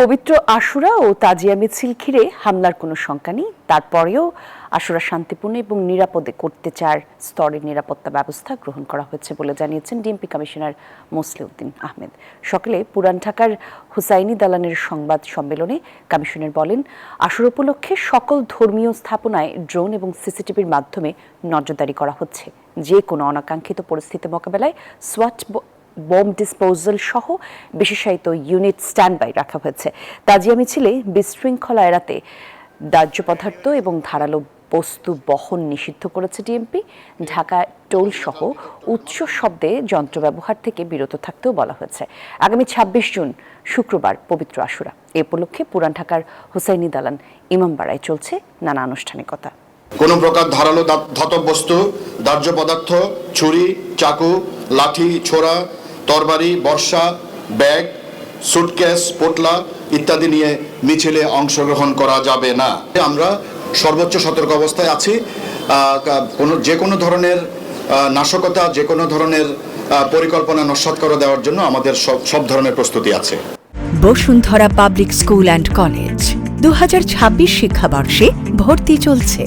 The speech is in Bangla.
পবিত্র আশুরা ও তাজিয়া মিছিল ঘিরে হামলার কোনো শঙ্কা নেই। তারপরেও আশুরা শান্তিপূর্ণ এবং নিরাপদে করতে 4 স্তরের নিরাপত্তা ব্যবস্থা গ্রহণ করা হয়েছে বলে জানিয়েছেন ডিএমপি কমিশনার মোসলেউদ্দিন আহমেদ। সকালে পুরান ঢাকার হুসাইনি দালানের সংবাদ সম্মেলনে কমিশনার বলেন, আশুরা উপলক্ষে সকল ধর্মীয় স্থাপনায় ড্রোন এবং সিসিটিভির মাধ্যমে নজরদারি করা হচ্ছে। যে কোনো অনাকাঙ্ক্ষিত পরিস্থিতি মোকাবেলায় সোয়াট বোম ডিসপোজাল সহ বিশেষায়িত ইউনিট স্ট্যান্ডবাই রাখা হয়েছে। তাজিয়া মিছিলে বিশৃঙ্খলা এড়াতে দাহ্য পদার্থ এবং ধারালো বস্তু বহন নিষিদ্ধ করেছে ডিএমপি। ঢাকা টোল সহ উচ্চ শব্দে যন্ত্র ব্যবহার থেকে বিরত থাকতেও বলা হয়েছে। আগামী ২৬ জুন শুক্রবার পবিত্র আশুরা। এ উপলক্ষে পুরান ঢাকার হুসাইনি দালান ইমামবাড়ায় চলছে নানা আনুষ্ঠানিকতা। কোনো প্রকার ধারালো ধাতব বস্তু, দাহ্য পদার্থ, ছুরি, চাকু, লাঠি, ছোরা, তরবারি, বর্ষা, ব্যাগ, সুটকেস, পোটলা ইত্যাদি নিয়ে মিছিলে অংশগ্রহণ করা যাবে না। আমরা সর্বোচ্চ সতর্ক অবস্থায় আছি। যে কোনো ধরনের নাশকতা, যে কোনো ধরনের পরিকল্পনা নস্যাৎ করে দেওয়ার জন্য আমাদের সব ধরনের প্রস্তুতি আছে। Bashundhara public school and college 2026 শিক্ষাবর্ষে ভর্তি চলছে।